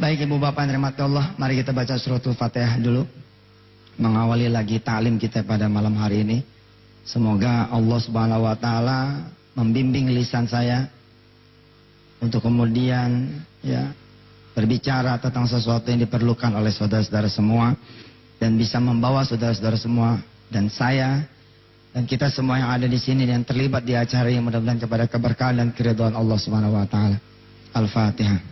Baik Ibu Bapak yang dirahmati Allah, mari kita baca suratul Fatihah dulu. Mengawali lagi ta'lim kita pada malam hari ini. Semoga Allah Subhanahu wa taala membimbing lisan saya untuk kemudian ya berbicara tentang sesuatu yang diperlukan oleh saudara-saudara semua dan bisa membawa saudara-saudara semua dan saya dan kita semua yang ada di sini dan terlibat di acara yang mudah-mudahan kepada keberkahan dan keridhaan Allah Subhanahu wa taala. Al-Fatihah.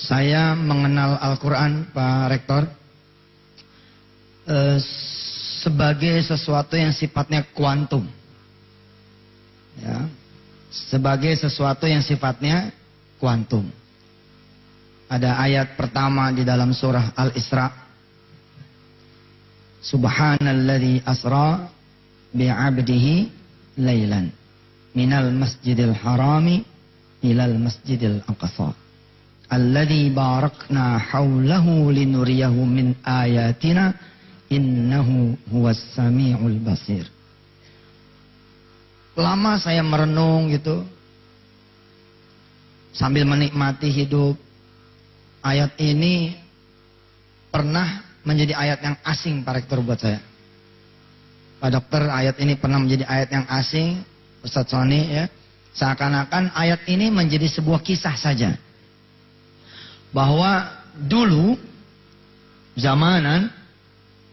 Saya mengenal Al-Quran, Pak Rektor, sebagai sesuatu yang sifatnya kuantum. Ya, sebagai sesuatu yang sifatnya kuantum. Ada ayat pertama di dalam surah Al-Isra. Subhanalladzi asra bi'abdihi laylan minal masjidil harami ilal masjidil aqsa. Alladzi barakna haulahu linuriyahu min ayatina innahu huwas sami'ul basir. Lama saya merenung gitu sambil menikmati hidup. Ayat ini pernah menjadi ayat yang asing Pak Rektor buat saya. Pak Dokter, ayat ini pernah menjadi ayat yang asing, Ustaz Sony ya. Seakan-akan ayat ini menjadi sebuah kisah saja. Bahwa dulu zamanan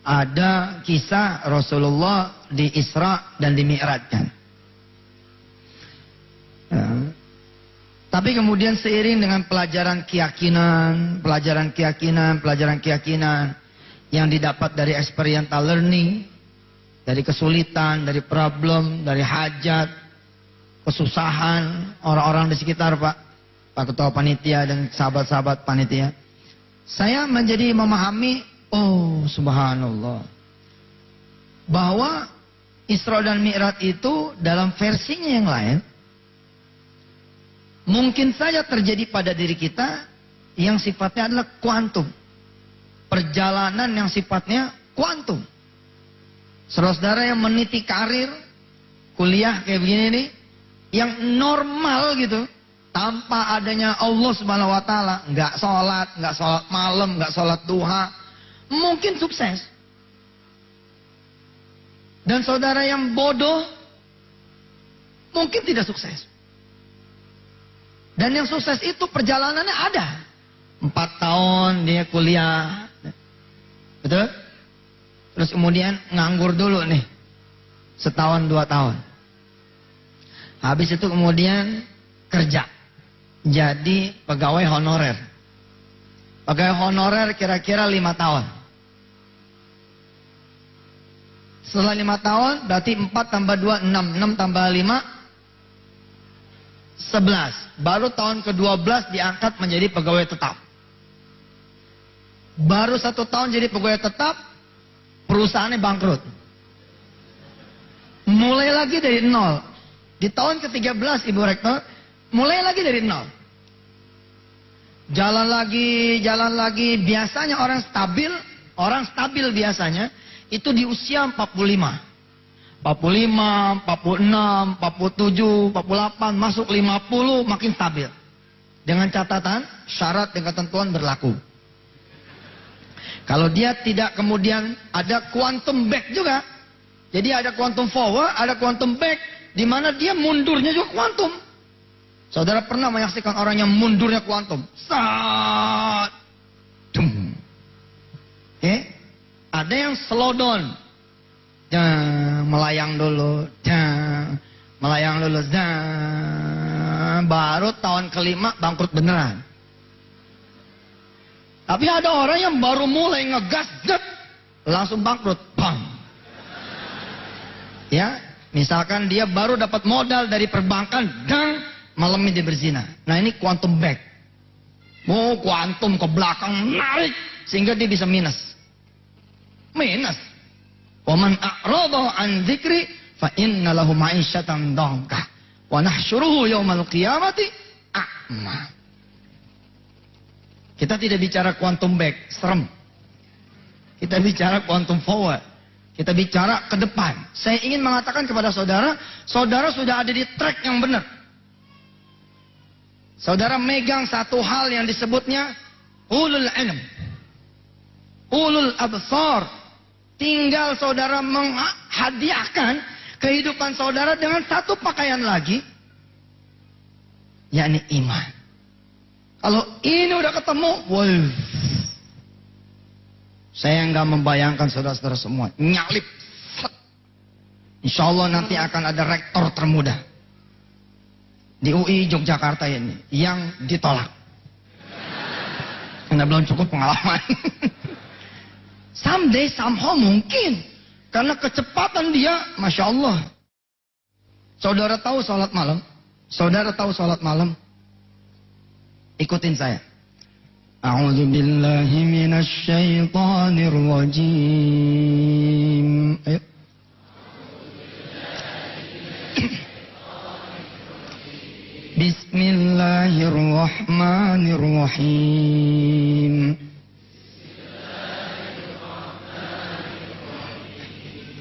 ada kisah Rasulullah di Isra dan di Mi'rajkan. Ya. Tapi kemudian seiring dengan pelajaran keyakinan yang didapat dari experiential learning, dari kesulitan, dari problem, dari hajat, kesusahan orang-orang di sekitar Pak Ketua Panitia dan sahabat-sahabat Panitia, saya menjadi memahami, oh subhanallah, bahwa Isra dan Mi'raj itu dalam versinya yang lain, mungkin saja terjadi pada diri kita yang sifatnya adalah kuantum. Perjalanan yang sifatnya kuantum. Saudara-saudara yang meniti karir, kuliah kayak begini nih, yang normal gitu, tanpa adanya Allah Subhanahu wa taala, nggak sholat malam, nggak sholat duha, mungkin sukses. Dan saudara yang bodoh, mungkin tidak sukses. Dan yang sukses itu perjalanannya ada. 4 tahun dia kuliah. Betul? Terus kemudian nganggur dulu nih. Setahun 2 tahun. Habis itu kemudian kerja. Jadi pegawai honorer. Pegawai honorer kira-kira 5 tahun. Setelah 5 tahun berarti 4 tambah 2, 6. 6 tambah 5, 11. Baru tahun ke-12 diangkat menjadi pegawai tetap. Baru 1 tahun jadi pegawai tetap, perusahaannya bangkrut. Mulai lagi dari nol. Di tahun ke-13 Ibu Rektor, mulai lagi dari nol. Jalan lagi. Biasanya orang stabil biasanya itu di usia 45. 45, 46, 47, 48, masuk 50 makin stabil. Dengan catatan, syarat dan ketentuan berlaku. Kalau dia tidak kemudian ada quantum back juga. Jadi ada quantum forward, ada quantum back, di mana dia mundurnya juga quantum. Saudara pernah menyaksikan orang yang mundurnya kuantum? Saat. Ada yang slow down. Melayang dulu. Baru tahun ke-5 bangkrut beneran. Tapi ada orang yang baru mulai ngegas, langsung bangkrut. Bang. Ya, misalkan dia baru dapat modal dari perbankan, malam ini dia berzina. Nah ini quantum back. Quantum ke belakang narik sehingga dia bisa minus. Wa man a'rada an dzikri fa inna lahu ma'isyatan dhanka wa nahsyuruhu yaumal qiyamati a'ma. Kita tidak bicara quantum back, serem. Kita bicara quantum forward. Kita bicara ke depan. Saya ingin mengatakan kepada saudara, saudara sudah ada di track yang benar. Saudara megang satu hal yang disebutnya ulul ilm, ulul absar. Tinggal saudara menghadiahkan kehidupan saudara dengan satu pakaian lagi, yakni iman. Kalau ini udah ketemu, wow. Saya nggak membayangkan saudara-saudara semua nyalip. Insya Allah nanti akan ada rektor termuda di UI Yogyakarta ini yang ditolak karena belum cukup pengalaman. Someday somehow mungkin karena kecepatan dia, masya Allah. Saudara tahu sholat malam? Saudara tahu sholat malam? Ikutin saya. A'udzu billahi minasy syaithanir rajim. Ayo. Bismillahirrahmanirrahim.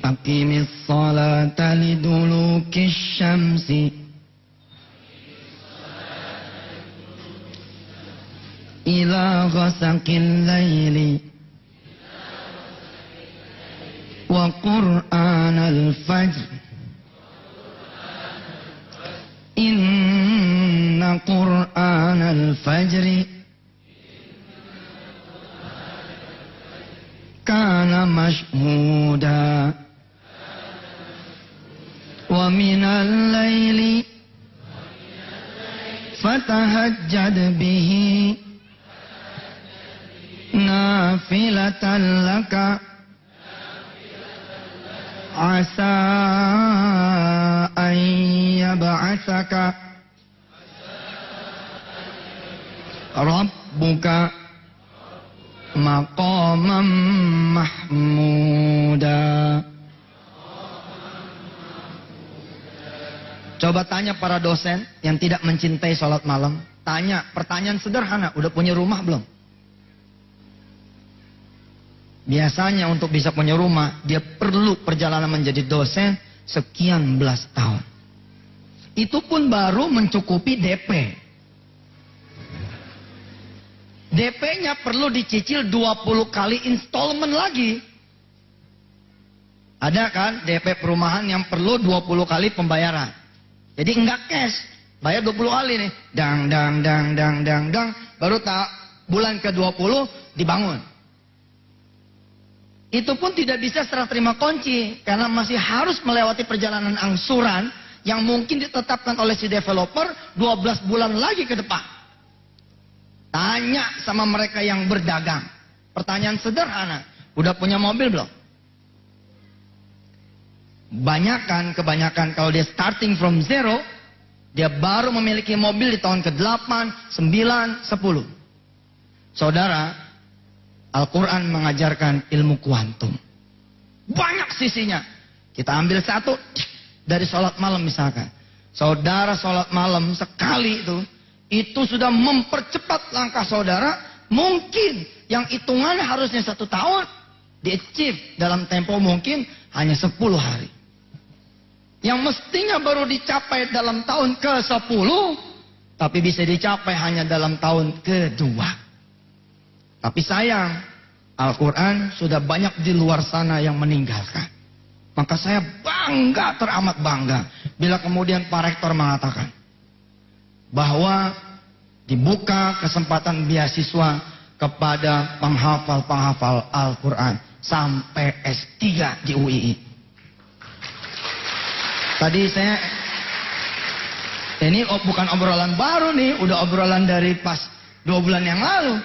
Aqimis salata lidulukis syamsi ila ghasaqil laili wa qur'anal fajr inna qur'anal fajri kana mashhuda wa minal laili fatahajjad bihi nafilatan laka asa an yab'atsaka rabbuka maqaman mahmuda. Coba tanya para dosen yang tidak mencintai sholat malam. Tanya pertanyaan sederhana, udah punya rumah belum? Biasanya untuk bisa punya rumah, dia perlu perjalanan menjadi dosen sekian belas tahun. Itu pun baru mencukupi DP. DP-nya perlu dicicil 20 kali installment lagi. Ada kan DP perumahan yang perlu 20 kali pembayaran. Jadi enggak cash, bayar 20 kali nih. Dang, baru tak bulan ke-20 dibangun. Itu pun tidak bisa serah terima kunci karena masih harus melewati perjalanan angsuran yang mungkin ditetapkan oleh si developer 12 bulan lagi ke depan. Tanya sama mereka yang berdagang. Pertanyaan sederhana, udah punya mobil belum? Kebanyakan kalau dia starting from zero, dia baru memiliki mobil di tahun ke-8, 9, 10. Saudara, Al-Quran mengajarkan ilmu kuantum. Banyak sisinya. Kita ambil satu dari sholat malam misalkan. Saudara sholat malam sekali itu sudah mempercepat langkah saudara. Mungkin yang hitungannya harusnya 1 tahun, di-achieve dalam tempo mungkin hanya 10 hari. Yang mestinya baru dicapai dalam tahun ke-10, tapi bisa dicapai hanya dalam tahun ke-2. Tapi sayang, Al-Quran sudah banyak di luar sana yang meninggalkan. Maka saya bangga, teramat bangga, bila kemudian Pak Rektor mengatakan bahwa dibuka kesempatan beasiswa kepada penghafal-penghafal Al-Quran sampai S3 di UII. Tadi ini bukan obrolan baru nih, udah obrolan dari pas 2 bulan yang lalu.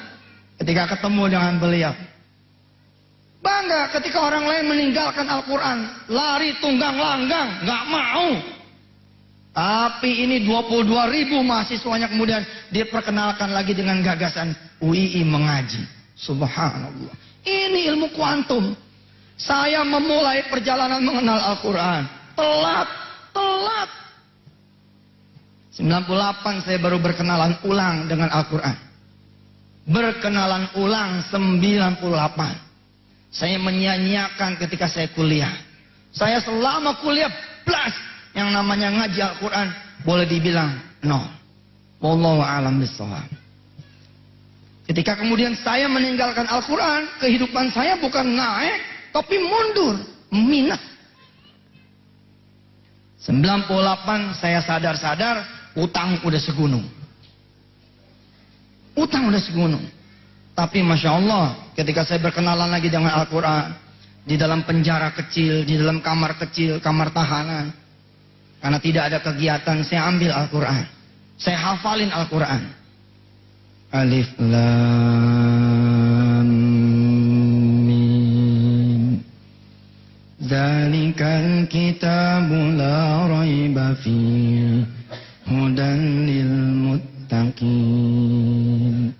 Ketika ketemu dengan beliau. Bangga ketika orang lain meninggalkan Al-Quran. Lari tunggang langgang. Gak mau. Tapi ini 22.000 mahasiswanya kemudian diperkenalkan lagi dengan gagasan UII mengaji. Subhanallah. Ini ilmu kuantum. Saya memulai perjalanan mengenal Al-Quran. Telat. 98 saya baru berkenalan ulang dengan Al-Quran. Berkenalan ulang 98. Saya menyia-nyiakan ketika saya kuliah. Saya selama kuliah plus yang namanya ngaji Al-Quran boleh dibilang nol. Wallahu a'lam bishawab. Ketika kemudian saya meninggalkan Al-Quran, kehidupan saya bukan naik, tapi mundur, minus. 98 saya sadar-sadar utang udah segunung. Utang udah segunung. Tapi Masya Allah, ketika saya berkenalan lagi dengan Al-Quran, di dalam penjara kecil, di dalam kamar kecil, kamar tahanan, karena tidak ada kegiatan, saya ambil Al-Quran. Saya hafalin Al-Quran. Alif Lam Mim. Dzalikal kitabu la raiba fihi hudan lil muttaqin.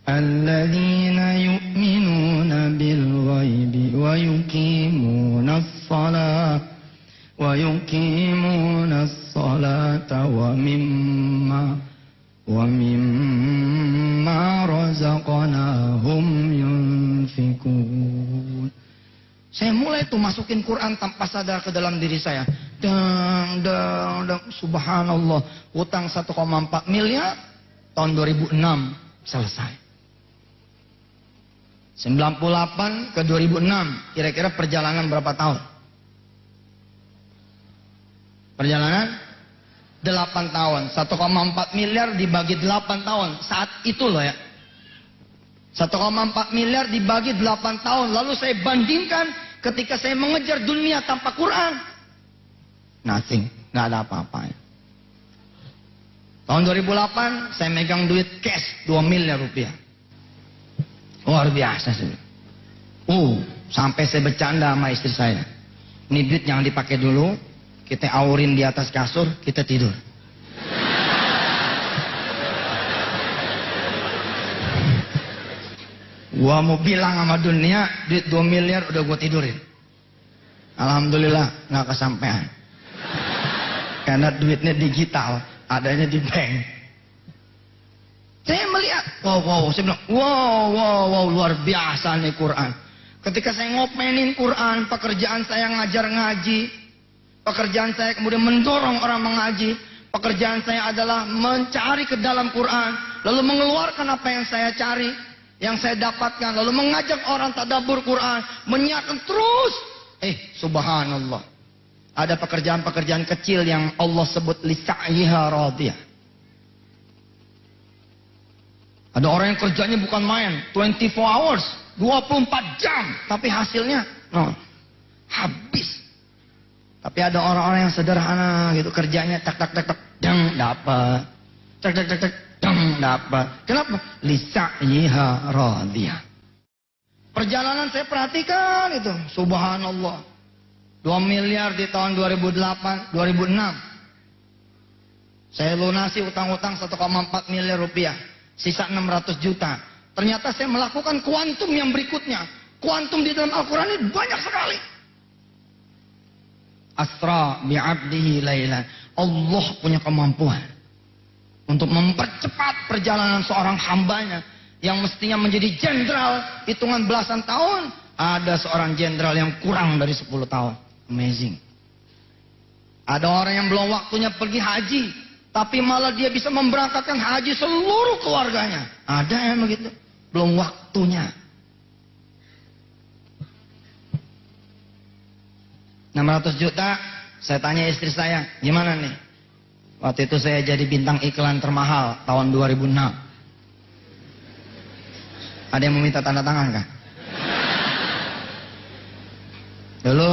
Alladzina yu'minuna bil ghaibi wa yuqimuna as-salata wa mimma razaqnahum yunfikun. Saya mulai tuh masukin Quran tanpa sadar ke dalam diri saya. Dang, subhanallah. Utang 1,4 miliar tahun 2006 selesai. 98 ke 2006, kira-kira perjalanan berapa tahun? Perjalanan 8 tahun. 1,4 miliar dibagi 8 tahun. Saat itu loh ya. 1,4 miliar dibagi 8 tahun. Lalu saya bandingkan ketika saya mengejar dunia tanpa Quran. Nothing. Nggak ada apa-apa. Tahun 2008 saya megang duit cash 2 miliar rupiah. Luar biasa sih. Sampai saya bercanda sama istri saya. Ini duit jangan dipakai dulu. Kita aurin di atas kasur, kita tidur. Gua mau bilang sama dunia, duit 2 miliar udah gua tidurin. Alhamdulillah nggak kesampean. Karena duitnya digital, adanya di bank. Saya melihat, saya bilang, wow, luar biasa nih Quran. Ketika saya ngopenin Quran, pekerjaan saya ngajar ngaji, pekerjaan saya kemudian mendorong orang mengaji, pekerjaan saya adalah mencari ke dalam Quran, lalu mengeluarkan apa yang saya cari, yang saya dapatkan, lalu mengajak orang tadabbur Quran, menyiarkan terus. Subhanallah. Ada pekerjaan-pekerjaan kecil yang Allah sebut lisa'yiha radiyah. Ada orang yang kerjanya bukan main, 24 hours, 24 jam, tapi hasilnya habis. Tapi ada orang-orang yang sederhana gitu, kerjanya tak dang dapat. Tak dang dapat. Kenapa? Lisa'yiha radiyah. Perjalanan saya perhatikan itu, subhanallah. 2 miliar di tahun 2008, 2006. Saya lunasi utang-utang 1,4 miliar rupiah. Sisa 600 juta. Ternyata saya melakukan kuantum yang berikutnya. Kuantum di dalam Al-Quran ini banyak sekali. Asra bi'abdihi laylan. Allah punya kemampuan untuk mempercepat perjalanan seorang hambanya yang mestinya menjadi jenderal hitungan belasan tahun. Ada seorang jenderal yang kurang dari 10 tahun. Amazing. Ada orang yang belum waktunya pergi haji, tapi malah dia bisa memberangkatkan haji seluruh keluarganya. Ada yang begitu. Belum waktunya. 600 juta, saya tanya istri saya, gimana nih? Waktu itu saya jadi bintang iklan termahal tahun 2006. Ada yang meminta tanda tangan kah? Dulu,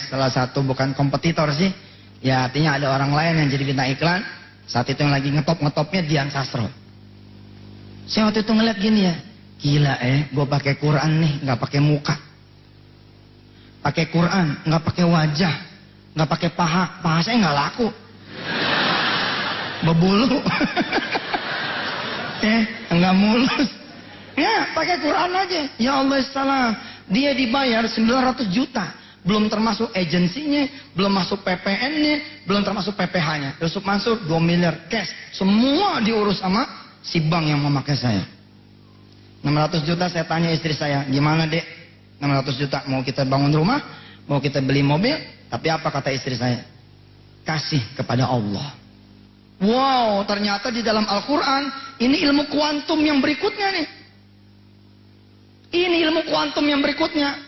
salah satu bukan kompetitor sih. Ya artinya ada orang lain yang jadi bintang iklan. Saat itu yang lagi ngetopnya Dian Sastro. Saya waktu itu ngeliat gini ya. Gila gue pakai Quran nih, gak pakai muka. Pakai Quran, gak pakai wajah. Gak pakai paha. Paha saya gak laku. Bebulu. Gak mulus. Ya pakai Quran aja. Ya Allah salam. Dia dibayar 900 juta. belum termasuk agensinya, belum masuk PPN-nya, belum termasuk PPH-nya. Terus masuk 2 miliar cash. Semua diurus sama si bank yang memakai saya. 600 juta saya tanya istri saya, gimana dek? 600 juta mau kita bangun rumah, mau kita beli mobil, tapi apa kata istri saya? Kasih kepada Allah. Wow, ternyata di dalam Al-Quran, ini ilmu kuantum yang berikutnya nih. Ini ilmu kuantum yang berikutnya.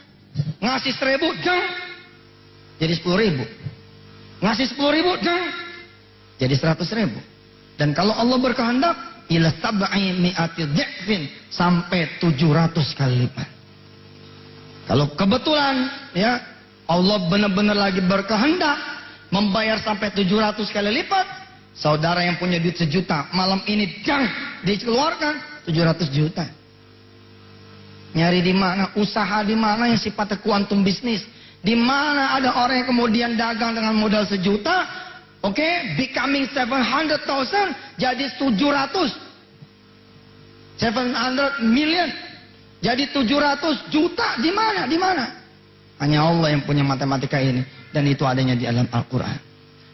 Ngasih 1.000, jang. Jadi 10.000. Ngasih 10.000, jang. Jadi 100.000. Dan kalau Allah berkehendak, ila sab'i mi'ati dhi'fin, sampai 700 kali lipat. Kalau kebetulan ya Allah benar-benar lagi berkehendak membayar sampai 700 kali lipat, saudara yang punya duit 1 juta malam ini jang dikeluarkan 700 juta. Nyari di mana, usaha di mana yang sifatnya kuantum bisnis? Di mana ada orang yang kemudian dagang dengan modal 1 juta, oke, becoming 700,000 jadi 700 million. Jadi 700 juta di mana? Di mana? Hanya Allah yang punya matematika ini, dan itu adanya di dalam Al-Qur'an.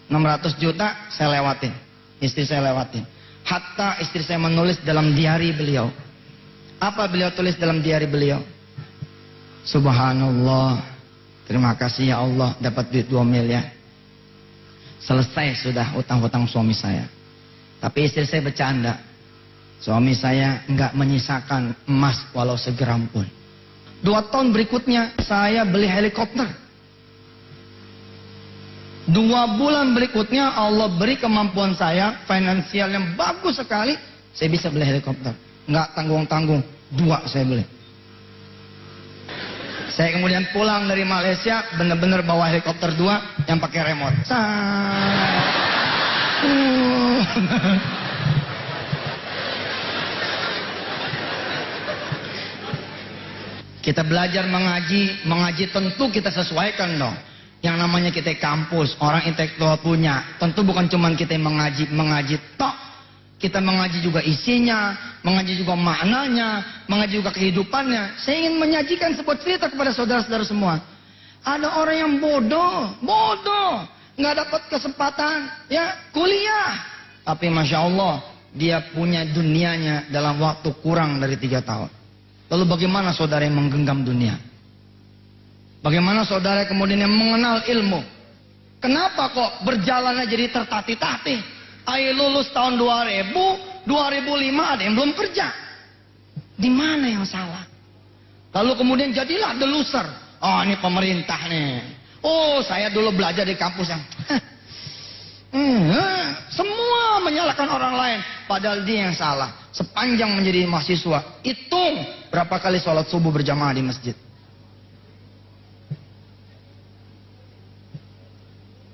600 juta saya lewatin. Istri saya lewatin. Hatta istri saya menulis dalam diari beliau. Apa beliau tulis dalam diari beliau? Subhanallah. Terima kasih ya Allah dapat duit 2 miliar. Selesai sudah utang-utang suami saya. Tapi istri saya bercanda. Suami saya enggak menyisakan emas walau segram pun. 2 tahun berikutnya saya beli helikopter. 2 bulan berikutnya Allah beri kemampuan saya finansial yang bagus sekali. Saya bisa beli helikopter. Enggak tanggung-tanggung. 2 saya beli. Saya kemudian pulang dari Malaysia benar-benar bawa helikopter 2 yang pakai remote. Kita belajar mengaji tentu kita sesuaikan dong. Yang namanya kita kampus, orang intelektual punya. Tentu bukan cuma kita mengaji tok. Kita mengaji juga isinya, mengaji juga maknanya, mengaji juga kehidupannya. Saya ingin menyajikan sebuah cerita kepada saudara-saudara semua. Ada orang yang bodoh, nggak dapat kesempatan, ya kuliah. Tapi Masya Allah, dia punya dunianya dalam waktu kurang dari 3 tahun. Lalu bagaimana saudara yang menggenggam dunia? Bagaimana saudara kemudian yang mengenal ilmu? Kenapa kok berjalannya jadi tertatih-tatih? Ayo lulus tahun 2000, 2005 ada yang belum kerja. Di mana yang salah? Lalu kemudian jadilah the loser. Oh ini pemerintah nih. Oh saya dulu belajar di kampus yang... semua menyalahkan orang lain. Padahal dia yang salah. Sepanjang menjadi mahasiswa, hitung berapa kali sholat subuh berjamaah di masjid.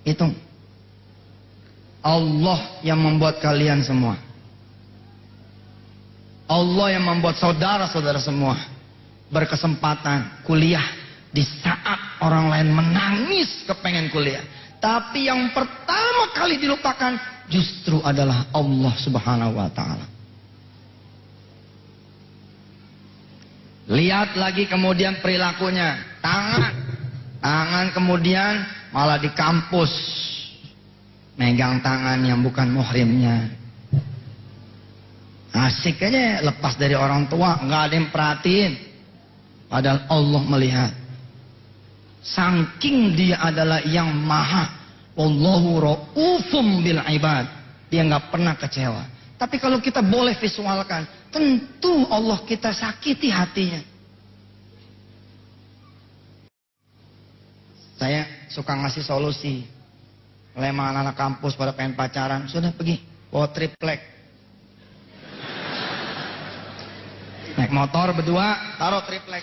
Hitung. Allah yang membuat kalian semua. Allah yang membuat saudara-saudara semua berkesempatan kuliah di saat orang lain menangis kepengen kuliah. Tapi yang pertama kali dilupakan justru adalah Allah Subhanahu wa Ta'ala. Lihat lagi kemudian perilakunya. Tangan kemudian malah di kampus megang tangan yang bukan muhrimnya. Asik aja lepas dari orang tua, nggak ada yang perhatiin. Padahal Allah melihat. Saking dia adalah yang maha, wallahu ra'ufum bil ibad. Dia nggak pernah kecewa. Tapi kalau kita boleh visualkan, tentu Allah kita sakiti hatinya. Saya suka ngasih solusi. Lema anak-anak kampus pada pengen pacaran, sudah pergi bawa triplek. Naik motor berdua, taruh triplek.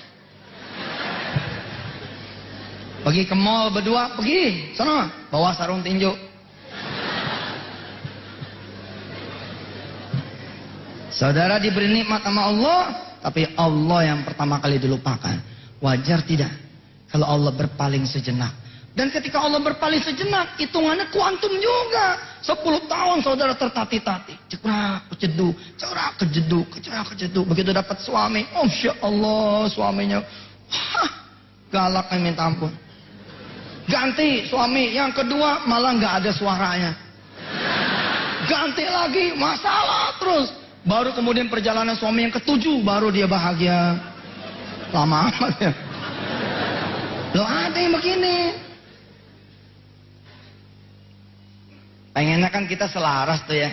Pergi ke mall berdua, pergi sana bawa sarung tinju. Saudara diberi nikmat sama Allah, tapi Allah yang pertama kali dilupakan. Wajar tidak kalau Allah berpaling sejenak? Dan ketika Allah berpaling sejenak, hitungannya kuantum juga. 10 tahun saudara tertatih-tatih. Cerak, kejeduk, cerak, kejeduk, cerak, kejeduk. Begitu dapat suami, oh Masya Allah suaminya. Galaknya minta ampun. Ganti suami, yang kedua malah nggak ada suaranya. Ganti lagi, masalah terus. Baru kemudian perjalanan suami yang ketujuh, baru dia bahagia. Lama amat ya. Loh ada yang begini. Pengennya kan kita selaras tuh ya.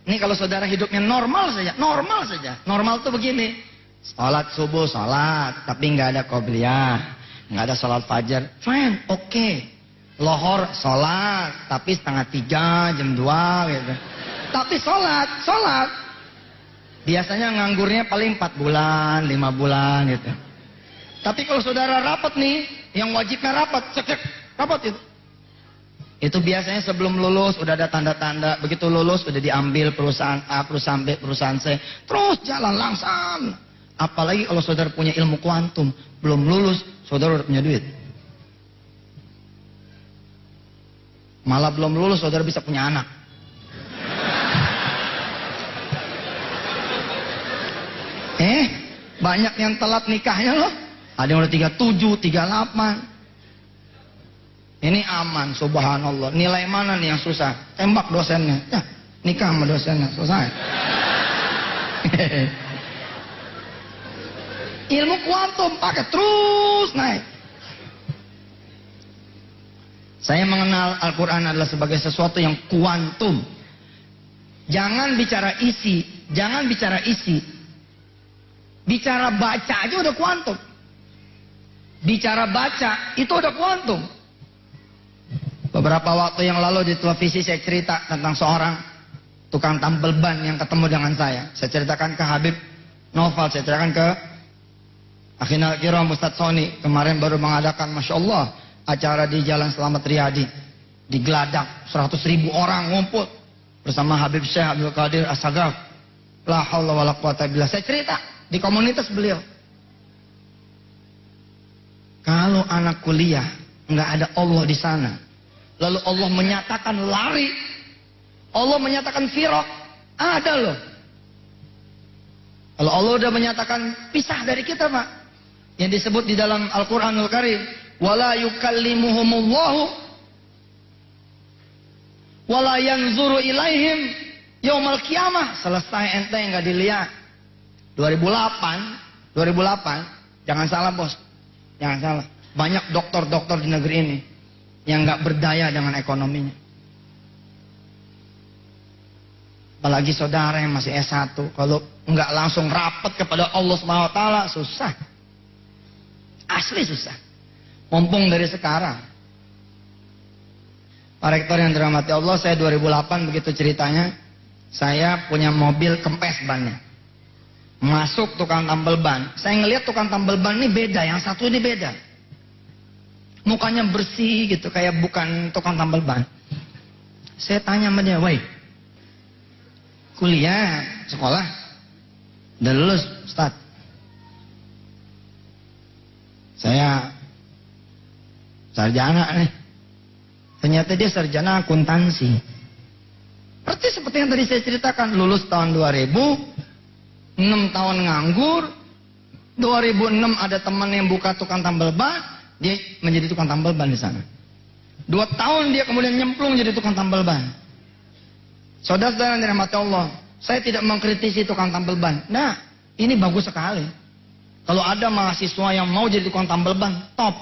Ini kalau saudara hidupnya normal saja, normal saja. Normal tuh begini. Salat subuh, salat, tapi nggak ada qobliyah, nggak ada salat fajar. Fine, oke. Lohor, salat, tapi 2:30, jam 2 gitu. Tapi salat. Biasanya nganggurnya paling 4 bulan, 5 bulan gitu. Tapi kalau saudara rapat nih, yang wajibnya rapat, cek, rapat itu. Itu biasanya sebelum lulus udah ada tanda-tanda, begitu lulus udah diambil perusahaan A, perusahaan B, perusahaan C, terus jalan langsung. Apalagi kalau saudara punya ilmu kuantum, belum lulus, saudara udah punya duit. Malah belum lulus, saudara bisa punya anak. Banyak yang telat nikahnya loh. Ada yang udah 37, 38. Ini aman, subhanallah. Nilai mana nih yang susah? Tembak dosennya. Ya, nikah sama dosennya, selesai. Ilmu kuantum pakai terus naik. Saya mengenal Al-Quran adalah sebagai sesuatu yang kuantum. Jangan bicara isi, jangan bicara isi. Bicara baca aja udah kuantum. Bicara baca itu udah kuantum. Beberapa waktu yang lalu di televisi saya cerita tentang seorang tukang tambal ban yang ketemu dengan saya. Saya ceritakan ke Habib Novel, saya ceritakan ke Akhinal Kiram Ustadz Soni. Kemarin baru mengadakan, Masya Allah, acara di Jalan Selamat Riyadi. Di Geladak, 100.000 orang ngumpul bersama Habib Syekh Abdul Qadir As-Sagaf. La haula wala quwata billah. Saya cerita di komunitas beliau. Kalau anak kuliah nggak ada Allah di sana, lalu Allah menyatakan lari, Allah menyatakan firaq, ada loh. Kalau Allah udah menyatakan pisah dari kita, Pak, yang disebut di dalam Al-Quranul Karim, wala yukallimuhumullahu wala yanzuru ilaihim yaumal qiyamah. Selesai ente nggak dilihat. 2008, jangan salah bos, jangan salah. Banyak dokter-dokter di negeri ini yang nggak berdaya dengan ekonominya. Apalagi saudara yang masih S1, kalau nggak langsung rapat kepada Allah SWT, susah. Asli susah. Mumpung dari sekarang. Pak Rektor yang dirahmati Allah, saya 2008 begitu ceritanya, saya punya mobil kempes bannya. Masuk tukang tambal ban, saya ngelihat tukang tambal ban ini beda, yang satu ini beda. Mukanya bersih gitu, kayak bukan tukang tambal ban. Saya tanya sama dia, woi, kuliah, sekolah, udah lulus, Ustaz? Saya sarjana nih. Ternyata dia sarjana akuntansi. Seperti yang tadi saya ceritakan, lulus tahun 2000, 6 tahun nganggur, 2006 ada teman yang buka tukang tambal ban, dia menjadi tukang tambal ban di sana. 2 tahun dia kemudian nyemplung jadi tukang tambal ban. Saudara-saudara yang dirahmati Allah, saya tidak mengkritisi tukang tambal ban. Nah, ini bagus sekali. Kalau ada mahasiswa yang mau jadi tukang tambal ban, top.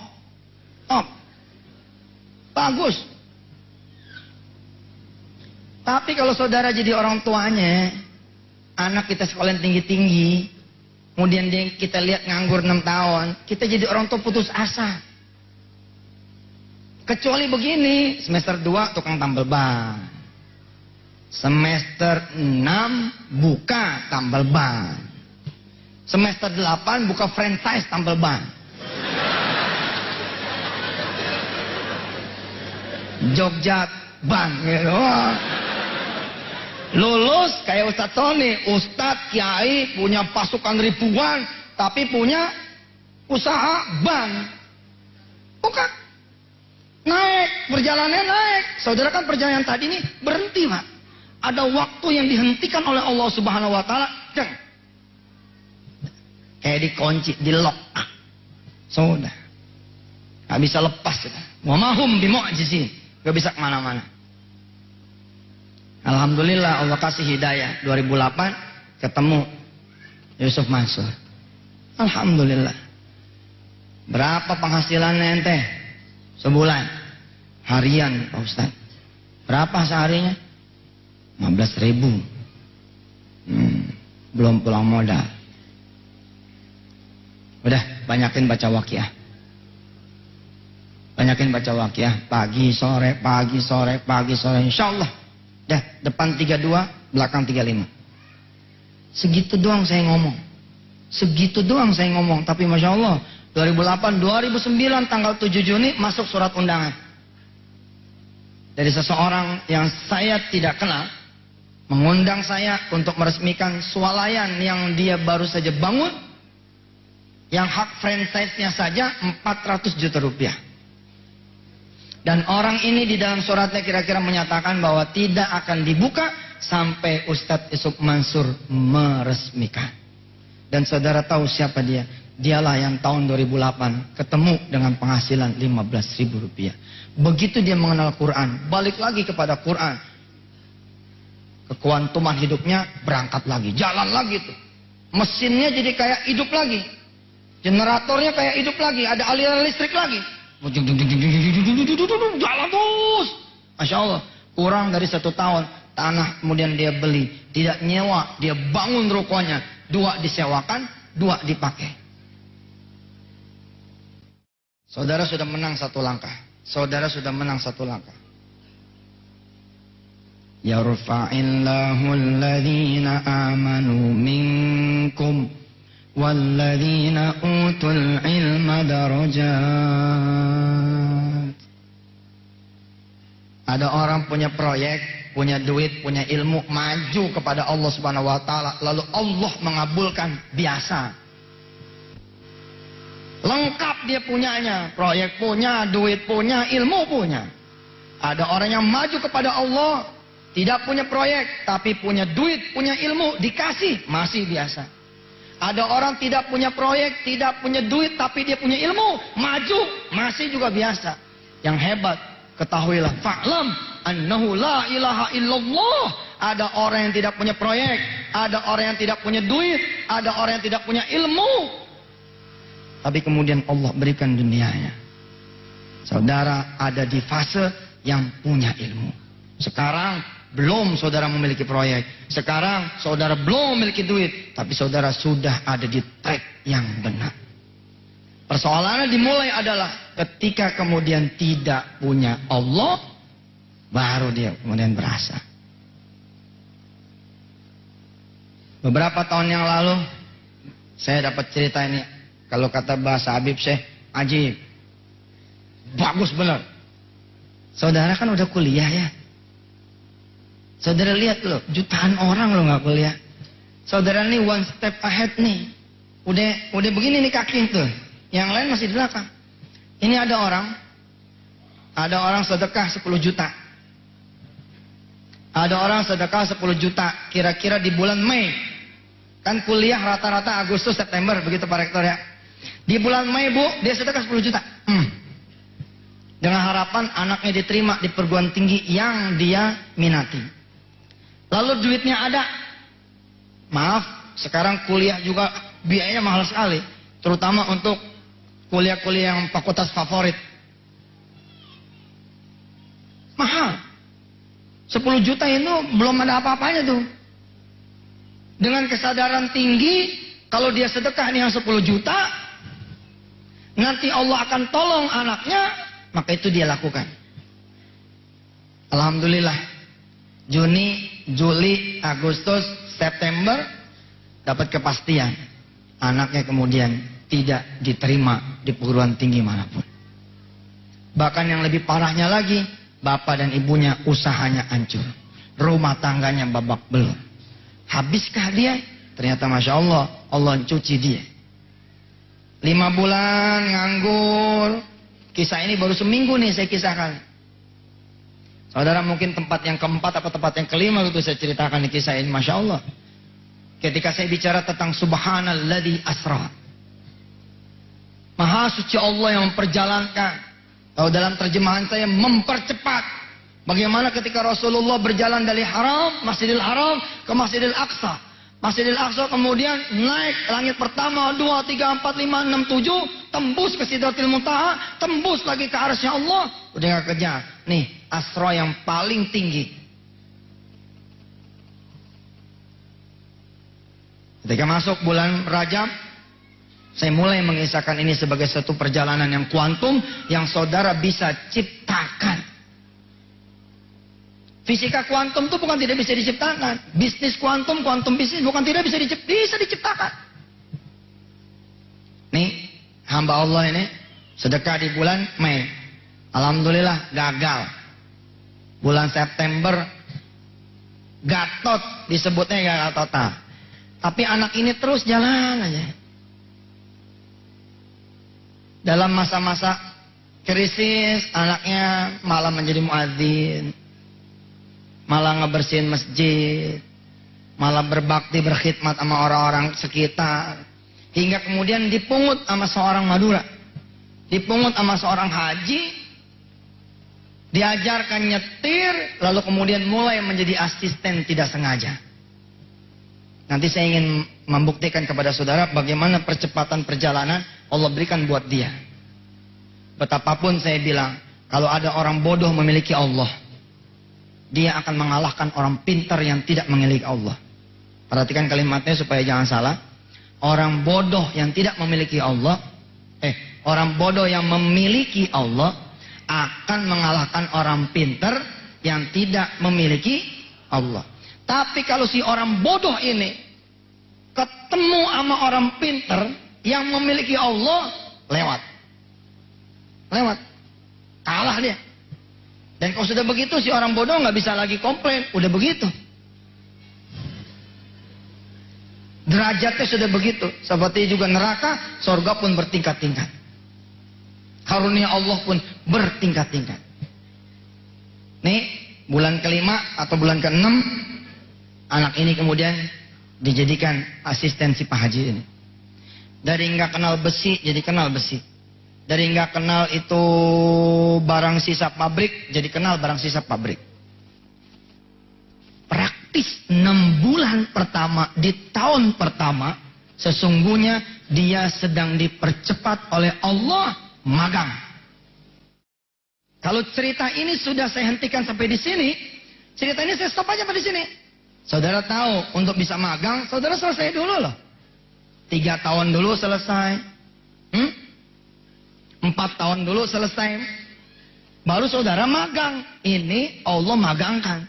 Bagus. Tapi kalau saudara jadi orang tuanya, anak kita sekolah yang tinggi-tinggi, kemudian kita lihat nganggur 6 tahun, kita jadi orang tua putus asa. Kecuali begini, semester 2 tukang tambal ban. Semester 6 buka tambal ban. Semester 8 buka franchise tambal ban. Jogja ban gitu. Lulus kayak Ustadz Soni, Ustadz Kiai punya pasukan ribuan, tapi punya usaha ban. Bukan. Naik, perjalanannya naik. Saudara kan perjalanan tadi ini berhenti, Pak. Ada waktu yang dihentikan oleh Allah Subhanahu wa taala, ceng. Kayak dikunci, di lock. Sudah. Gak bisa lepas kita. Wa mahum bimu'jizin. Gak bisa kemana-mana. Alhamdulillah Allah kasih hidayah. 2008 ketemu Yusuf Mansur. Alhamdulillah. Berapa penghasilannya ente? Sebulan. Harian Pak Ustaz. Berapa seharinya? 15.000. Belum pulang modal. Udah, banyakin baca waqiah. Banyakin baca waqiah. Pagi, sore, pagi, sore, pagi, sore. Insya Allah. Dah, depan 32, belakang 35. Segitu doang saya ngomong. Segitu doang saya ngomong. Tapi Masya Allah, 2008, 2009, tanggal 7 Juni, masuk surat undangan. Dari seseorang yang saya tidak kenal, mengundang saya untuk meresmikan swalayan yang dia baru saja bangun, yang hak franchise-nya saja 400 juta rupiah. Dan orang ini di dalam suratnya kira-kira menyatakan bahwa tidak akan dibuka sampai Ustadz Yusuf Mansur meresmikan. Dan saudara tahu siapa dia? Dialah yang tahun 2008 ketemu dengan penghasilan 15.000 rupiah. Begitu dia mengenal Quran, balik lagi kepada Quran. Kekuantuman hidupnya berangkat lagi, jalan lagi tuh. Mesinnya jadi kayak hidup lagi. Generatornya kayak hidup lagi, ada aliran listrik lagi. Jalan terus. Masya Allah, kurang dari 1 tahun, tanah kemudian dia beli. Tidak nyewa, dia bangun rukonya. 2 disewakan, 2 dipakai. Saudara sudah menang 1 langkah. Saudara sudah menang 1 langkah. Yarfa'illahu alladhina amanu minkum walladzina utul ilma darajat. Ada orang punya proyek, punya duit, punya ilmu, maju kepada Allah Subhanahu wa taala, lalu Allah mengabulkan, biasa. Lengkap dia punyanya, proyek punya, duit punya, ilmu punya. Ada orang yang maju kepada Allah, tidak punya proyek, tapi punya duit, punya ilmu, dikasih, masih biasa. Ada orang tidak punya proyek, tidak punya duit, tapi dia punya ilmu, maju, masih juga biasa. Yang hebat, ketahuilah, fa'lam annahu la ilaha illallah. Ada orang yang tidak punya proyek, ada orang yang tidak punya duit, ada orang yang tidak punya ilmu, tapi kemudian Allah berikan dunianya. Saudara ada di fase yang punya ilmu. Sekarang belum saudara memiliki proyek. Sekarang saudara belum memiliki duit. Tapi saudara sudah ada di track yang benar. Persoalannya dimulai adalah ketika kemudian tidak punya Allah, baru dia kemudian berasa. Beberapa tahun yang lalu saya dapat cerita ini. Kalau kata bahasa Habib Syekh, ajib. Bagus benar. Saudara kan udah kuliah ya. Saudara lihat loh, jutaan orang loh nggak kuliah. Saudara nih one step ahead nih. Udah begini nih kaki tuh. Yang lain masih di belakang. Ini ada orang sedekah 10 juta. Ada orang sedekah 10 juta. Kira-kira di bulan Mei. Kan kuliah rata-rata Agustus, September, begitu Pak Rektor ya. Di bulan Mei Bu, dia sedekah 10 juta. Dengan harapan anaknya diterima di perguruan tinggi yang dia minati. Lalu duitnya ada. Maaf, sekarang kuliah juga biayanya mahal sekali. Terutama untuk kuliah-kuliah yang fakultas favorit. Mahal. 10 juta itu belum ada apa-apanya tuh. Dengan kesadaran tinggi, kalau dia sedekah nih yang 10 juta, nanti Allah akan tolong anaknya, maka itu dia lakukan. Alhamdulillah. Juni, Juli, Agustus, September dapat kepastian. Anaknya kemudian tidak diterima di perguruan tinggi manapun. Bahkan yang lebih parahnya lagi, bapak dan ibunya usahanya hancur. Rumah tangganya babak belur. Habiskah dia? Ternyata Masya Allah, Allah cuci dia. 5 bulan nganggur. Kisah ini baru seminggu nih saya kisahkan. Saudara mungkin tempat yang keempat atau tempat yang kelima itu saya ceritakan di kisah ini. Masya Allah. Ketika saya bicara tentang subhanalladzi asra. Maha suci Allah yang memperjalankan. Kalau dalam terjemahan saya mempercepat. Bagaimana ketika Rasulullah berjalan dari Masjidil Haram ke Masjidil Aqsa. Masjidil Aqsa kemudian naik langit pertama, 2, 3, 4, 5, 6, 7. Tembus ke Sidratil Muntaha. Tembus lagi ke arsy Allah. Udah gak kejar. Nih, Asra yang paling tinggi. Ketika masuk bulan Rajab, saya mulai mengisahkan ini sebagai satu perjalanan yang kuantum yang saudara bisa ciptakan. Fisika kuantum itu bukan tidak bisa diciptakan. Bisnis kuantum, kuantum bisnis bukan tidak bisa diciptakan. Nih, hamba Allah ini sedekah di bulan Mei. Alhamdulillah gagal. Bulan September Gatot disebutnya gagal total. Tapi anak ini terus jalan aja. Dalam masa-masa krisis, anaknya malah menjadi muadzin, malah ngebersihin masjid, malah berbakti berkhidmat sama orang-orang sekitar, hingga kemudian dipungut sama seorang Madura, dipungut sama seorang haji, diajarkan nyetir, lalu kemudian mulai menjadi asisten tidak sengaja. Nanti saya ingin membuktikan kepada saudara bagaimana percepatan perjalanan Allah berikan buat dia. Betapapun saya bilang, kalau ada orang bodoh memiliki Allah, dia akan mengalahkan orang pintar yang tidak memiliki Allah. Perhatikan kalimatnya supaya jangan salah. Orang bodoh yang tidak memiliki Allah, orang bodoh yang memiliki Allah akan mengalahkan orang pintar yang tidak memiliki Allah. Tapi kalau si orang bodoh ini ketemu sama orang pintar yang memiliki Allah, lewat. Kalah dia. Dan kalau sudah begitu si orang bodoh nggak bisa lagi komplain, udah begitu. Derajatnya sudah begitu. Seperti juga neraka, surga pun bertingkat-tingkat. Karunia Allah pun bertingkat-tingkat. Nih, bulan kelima atau bulan keenam, anak ini kemudian dijadikan asisten si Pak Haji ini. Dari nggak kenal besi jadi kenal besi. Dari nggak kenal itu barang sisa pabrik jadi kenal barang sisa pabrik. Praktis 6 bulan pertama di tahun pertama sesungguhnya dia sedang dipercepat oleh Allah magang. Kalau cerita ini sudah saya hentikan sampai di sini, cerita ini saya stop aja pada di sini. Saudara tahu, untuk bisa magang, saudara selesai dulu loh. 3 tahun dulu selesai. 4 tahun dulu selesai. Baru saudara magang. Ini Allah magangkan.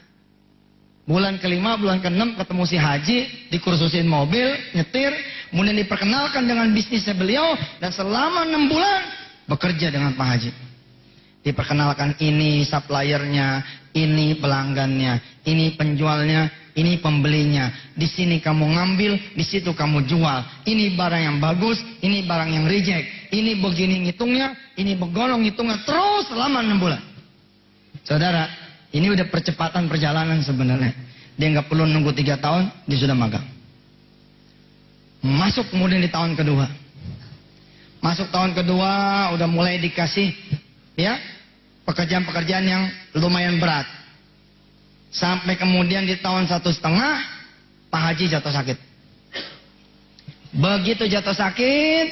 Bulan kelima, bulan keenam ketemu si Haji, dikursusin mobil, nyetir, kemudian diperkenalkan dengan bisnisnya beliau, dan selama 6 bulan bekerja dengan Pak Haji. Diperkenalkan ini suppliernya, ini pelanggannya, ini penjualnya, ini pembelinya. Di sini kamu ngambil, di situ kamu jual. Ini barang yang bagus, ini barang yang reject. Ini begini ngitungnya, ini begolong ngitungnya, terus selama 6 bulan. Saudara, ini udah percepatan perjalanan sebenarnya. Dia nggak perlu nunggu 3 tahun, dia sudah magang. Masuk kemudian di tahun kedua. Masuk tahun kedua, udah mulai dikasih ya pekerjaan-pekerjaan yang lumayan berat. Sampai kemudian di tahun 1,5 Pak Haji jatuh sakit. Begitu jatuh sakit,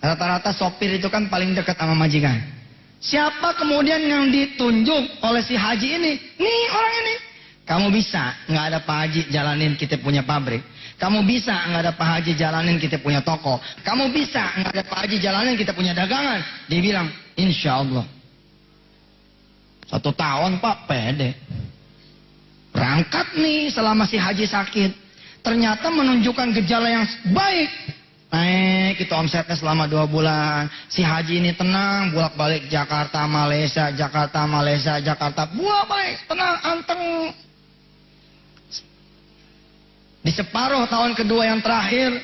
rata-rata sopir itu kan paling dekat sama majikan. Siapa kemudian yang ditunjuk oleh si Haji ini? Nih orang ini. Kamu bisa nggak ada Pak Haji jalanin kita punya pabrik. Kamu bisa nggak ada Pak Haji jalanin kita punya toko. Kamu bisa nggak ada Pak Haji jalanin kita punya dagangan. Dia bilang, insya Allah. 1 tahun Pak, pede. Berangkat nih selama si Haji sakit. Ternyata menunjukkan gejala yang baik. Naik itu omsetnya selama 2 bulan. Si Haji ini tenang, bolak-balik Jakarta, Malaysia, Jakarta, Malaysia, Jakarta. Bolak-balik, tenang, anteng. Di separuh tahun kedua yang terakhir,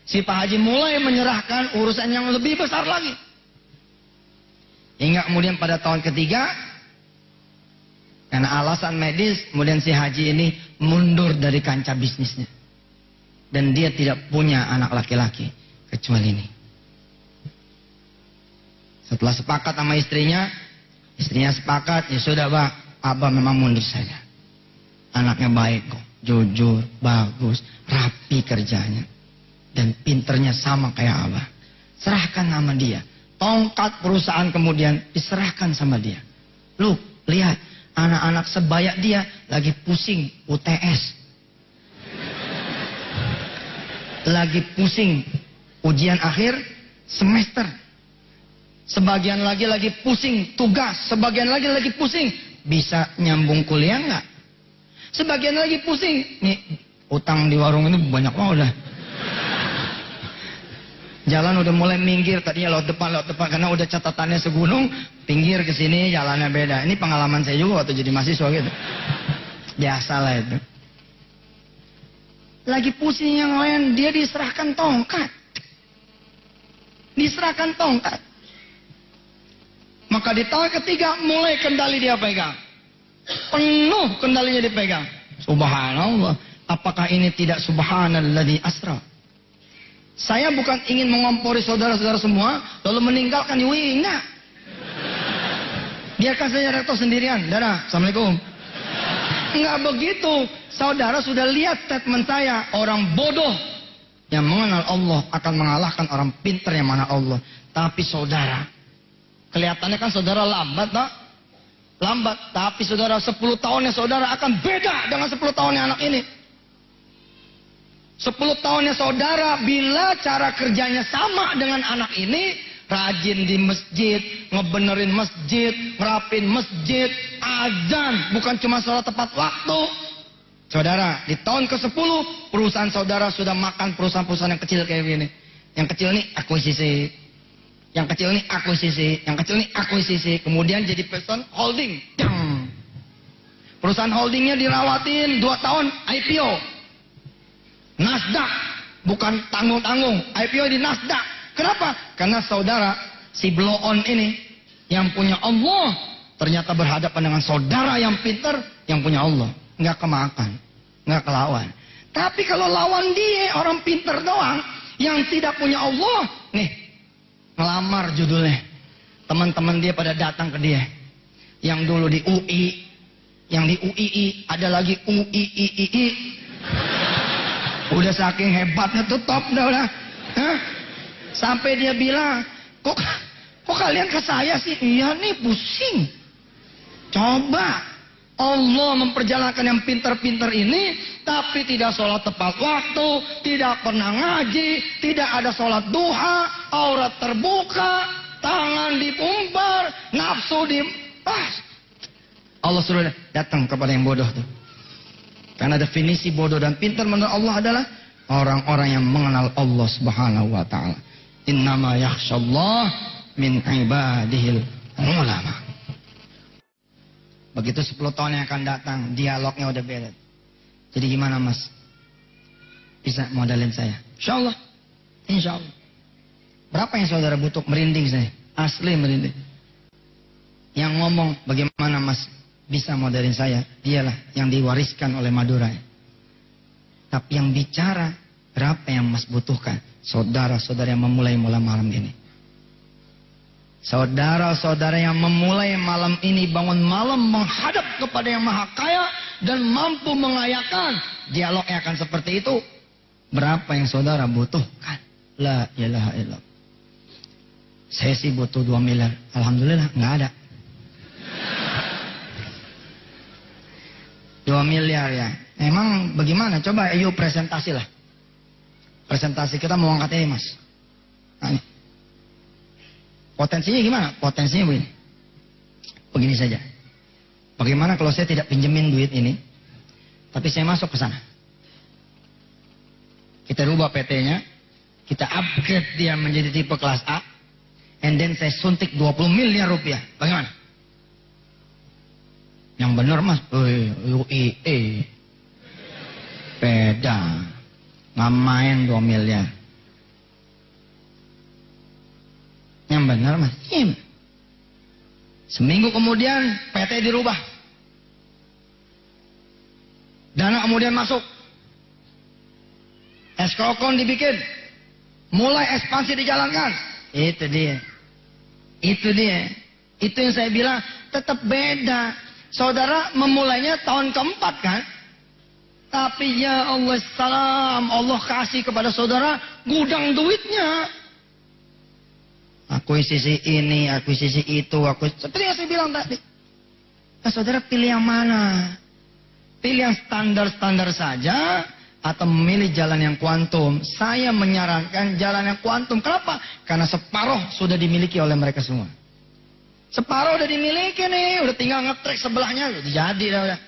si Pak Haji mulai menyerahkan urusan yang lebih besar lagi. Hingga kemudian pada tahun ketiga, karena alasan medis, kemudian si Haji ini mundur dari kancah bisnisnya. Dan dia tidak punya anak laki-laki, kecuali ini. Setelah sepakat sama istrinya sepakat, ya sudah Pak, Abah memang mundur saja. Anaknya baik kok, jujur, bagus, rapi kerjanya. Dan pinternya sama kayak Abah. Serahkan sama dia. Tongkat perusahaan kemudian diserahkan sama dia. Lu, lihat, anak-anak sebaya dia lagi pusing UTS. Lagi pusing ujian akhir semester. Sebagian lagi pusing tugas, sebagian lagi pusing bisa nyambung kuliah nggak? Sebagian lagi pusing, nih utang di warung ini banyak banget udah. Jalan udah mulai minggir, tadinya lewat depan karena udah catatannya segunung, pinggir ke sini jalannya beda. Ini pengalaman saya juga waktu jadi mahasiswa gitu. Biasalah itu. Lagi pusing yang lain, dia diserahkan tongkat. Diserahkan tongkat. Maka di tahun ketiga mulai kendali dia pegang. Penuh kendalinya dipegang. Subhanallah. Apakah ini tidak subhanalladzi asra? Saya bukan ingin mengompori saudara-saudara semua lalu meninggalkan Yui, enggak. Biarkan saya rektor sendirian. Dara, assalamualaikum. Enggak begitu. Saudara sudah lihat statement saya. Orang bodoh yang mengenal Allah akan mengalahkan orang pintar yang mengenal Allah. Tapi saudara, kelihatannya kan saudara lambat, tak? Lambat. Tapi saudara 10 tahunnya saudara akan beda dengan 10 tahunnya anak ini. 10 tahunnya saudara bila cara kerjanya sama dengan anak ini, rajin di masjid, ngebenerin masjid, ngerapin masjid, azan, bukan cuma sholat tepat waktu. Saudara, di tahun ke-10 perusahaan saudara sudah makan perusahaan-perusahaan yang kecil kayak gini. Yang kecil ini akuisisi, yang kecil ini akuisisi, yang kecil ini akuisisi, kemudian jadi perusahaan holding. Perusahaan holdingnya dirawatin 2 tahun IPO. Nasdaq, bukan tanggung-tanggung, IPO di Nasdaq. Kenapa? Karena saudara, si blow on ini, yang punya Allah, ternyata berhadapan dengan saudara yang pintar, yang punya Allah. Nggak kemakan, nggak kelawan. Tapi kalau lawan dia, orang pintar doang, yang tidak punya Allah, nih, ngelamar judulnya. Teman-teman dia pada datang ke dia. Yang dulu di UI, yang di UII, ada lagi UIII. Udah saking hebatnya tuh top dah udah. Hah? Sampai dia bilang, kok kalian ke saya sih? Iya nih pusing. Coba Allah memperjalankan yang pintar-pintar ini, tapi tidak sholat tepat waktu, tidak pernah ngaji, tidak ada sholat duha, aurat terbuka, tangan diumbar, nafsu Allah suruh datang kepada yang bodoh tuh. Karena definisi bodoh dan pintar menurut Allah adalah orang-orang yang mengenal Allah Subhanahu wa taala. Innama yakhshallah min ibadihil ulama. Begitu 10 tahun yang akan datang, dialognya udah beda. Jadi gimana Mas? Bisa modalin saya? Insyaallah. Insyaallah. Berapa yang saudara butuh? Merinding saya. Asli merinding. Yang ngomong bagaimana Mas bisa modalin saya? Dialah yang diwariskan oleh Madura. Tapi yang bicara berapa yang Mas butuhkan? Saudara-saudara yang memulai malam ini. Saudara-saudara yang memulai malam ini bangun malam menghadap kepada yang maha kaya dan mampu mengayakan. Dialognya akan seperti itu. Berapa yang saudara butuhkan? La ilaha illallah. Saya sih butuh 2 miliar. Alhamdulillah nggak ada. 2 miliar ya. Emang bagaimana? Coba ayo presentasi lah. Presentasi kita mau angkat ini Mas. Nah, ini. Potensinya gimana? Potensinya begini. Begini saja. Bagaimana kalau saya tidak pinjemin duit ini, tapi saya masuk ke sana. Kita rubah PT-nya, kita upgrade dia menjadi tipe kelas A, and then saya suntik 20 miliar rupiah. Bagaimana? Yang benar Mas, UIE. Beda. Nggak main 2 miliar. Yang benar Mas. Seminggu kemudian PT dirubah. Dana kemudian masuk. Eskrokon dibikin. Mulai ekspansi dijalankan. Itu dia. Itu dia. Itu yang saya bilang tetap beda. Saudara memulainya tahun keempat kan? Tapi ya Allah salam, Allah kasih kepada saudara gudang duitnya. Akuisisi ini, akuisisi itu, seperti yang saya bilang tadi. Nah, saudara pilih yang mana? Pilih yang standar-standar saja atau memilih jalan yang kuantum? Saya menyarankan jalan yang kuantum. Kenapa? Karena separuh sudah dimiliki oleh mereka semua. Separuh udah dimiliki nih, udah tinggal ngetrek sebelahnya, udah jadi dah udah.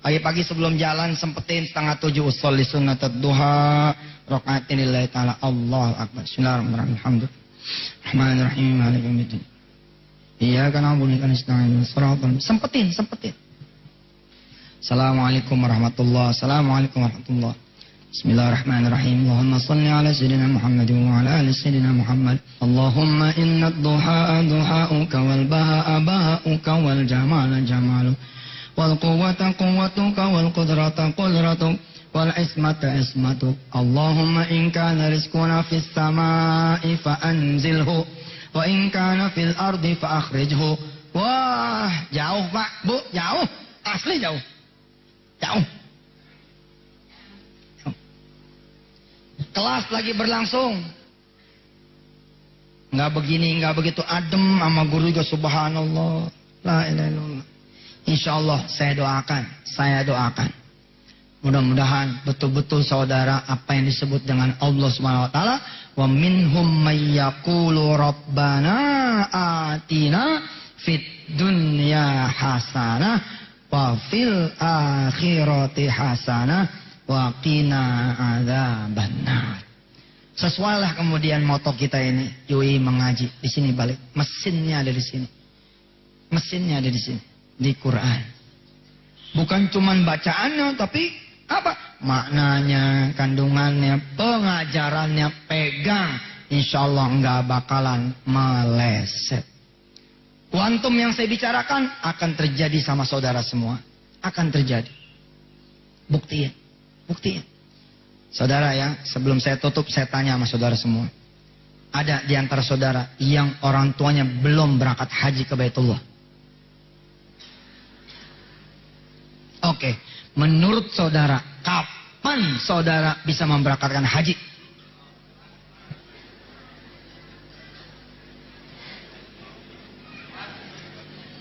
Pagi-pagi sebelum jalan sempetin 6:30 usolli sunnatud duha, rakaatin lillahi taala, Allahu akbar. Bismillahirrahmanirrahim. Rahmanirrahim, maliki yaumiddin. Iyyaka na'budu wa iyyaka nasta'in. Sempetin. Assalamualaikum warahmatullahi wabarakatuh. Bismillahirrahmanirrahim. Allahumma salli ala sayyidina Muhammad wa ala ali sayyidina Muhammad. Allahumma inna ad-duhaa duhaa'uka wal baha'a baha'uka wal jamala jamalu wal quwwata quwwatuka wal qudrata qudratuk wal ismata ismatuk. Allahumma in kana rizquna fis samaa'i fa anzilhu wa in kana fil ardi fa akhrijhu. Wah, jauh Pak, Bu, jauh. Asli jauh. Jauh. Kelas lagi berlangsung. Nggak begini, nggak begitu adem sama guru juga, subhanallah. La ilaha illallah. Insyaallah saya doakan. Mudah-mudahan betul-betul saudara apa yang disebut dengan Allah Subhanahu wa taala, wa minhum may yaqulu rabbana atina fid dunya hasanah wa fil akhirati hasanah wa qina adzabannar. Sesuailah kemudian moto kita ini. Yui mengaji di sini balik. Mesinnya ada di sini. Mesinnya ada di sini. Di Quran. Bukan cuman bacaannya, tapi apa? Maknanya, kandungannya, pengajarannya pegang. Insya Allah nggak bakalan meleset. Kuantum yang saya bicarakan akan terjadi sama saudara semua. Akan terjadi. Buktinya. Saudara ya, sebelum saya tutup saya tanya sama saudara semua. Ada di antara saudara yang orang tuanya belum berangkat haji ke Baitullah? Oke, menurut saudara, kapan saudara bisa memberangkatkan haji?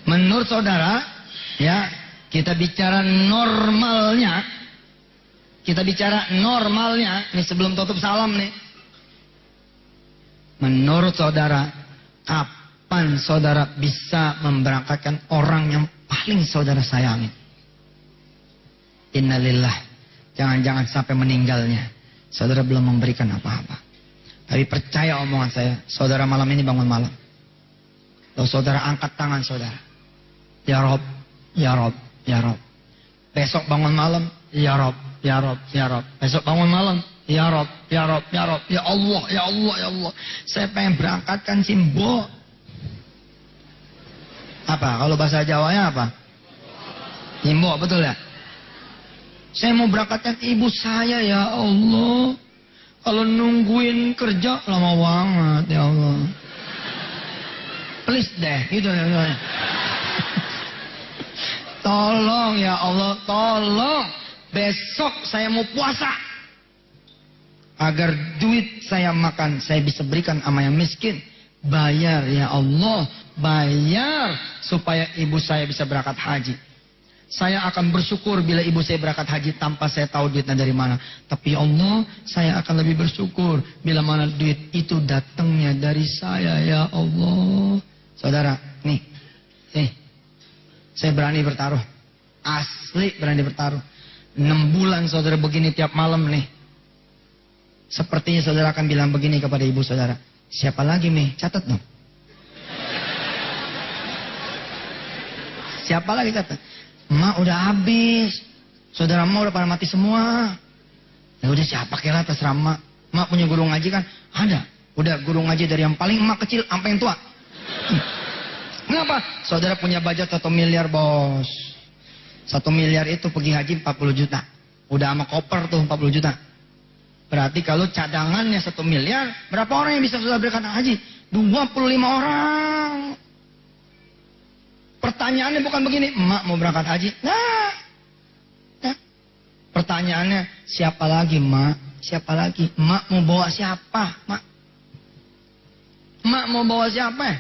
Menurut saudara, ya, kita bicara normalnya. Nih sebelum tutup salam nih. Menurut saudara, kapan saudara bisa memberangkatkan orang yang paling saudara sayangi? Innalillah. Jangan-jangan sampai meninggalnya saudara belum memberikan apa-apa. Tapi percaya omongan saya, saudara malam ini bangun malam. Lalu saudara angkat tangan saudara. Ya Rob, ya Rob, ya Rob. Besok bangun malam, ya Rob, ya Rob, ya Rob. Besok bangun malam, ya Rob, ya Rob, ya Rob. Ya Allah, ya Allah, ya Allah. Saya pengen berangkatkan Simbo. Apa? Kalau bahasa Jawanya apa? Simbo, betul ya? Saya mau berangkatkan ibu saya, ya Allah. Kalau nungguin kerja lama banget, ya Allah. Please deh, gitu ya. Tolong ya Allah, tolong. Besok saya mau puasa. Agar duit saya makan, saya bisa berikan sama yang miskin. Bayar ya Allah, bayar. Supaya ibu saya bisa berangkat haji. Saya akan bersyukur bila ibu saya berangkat haji tanpa saya tahu duitnya dari mana. Tapi Allah, saya akan lebih bersyukur bila mana duit itu datangnya dari saya ya Allah. Saudara, nih. Saya berani bertaruh. Asli berani bertaruh. 6 bulan saudara begini tiap malam nih. Sepertinya saudara akan bilang begini kepada ibu saudara. Siapa lagi nih? Catat dong. Siapa lagi catat? Emak udah habis. Saudara emak udah pada mati semua. Ya udah siapa kira terserah emak. Emak punya guru ngaji kan? Ada. Udah guru ngaji dari yang paling emak kecil sampai yang tua. Kenapa? Saudara punya budget 1 miliar bos. 1 miliar itu pergi haji 40 juta. Udah sama koper tuh 40 juta. Berarti kalau cadangannya 1 miliar, berapa orang yang bisa saudara berikan haji? 25 orang. Pertanyaannya bukan begini, emak mau berangkat haji. Nah. Pertanyaannya, siapa lagi, emak? Siapa lagi? Emak mau bawa siapa, mak? Emak mau bawa siapa?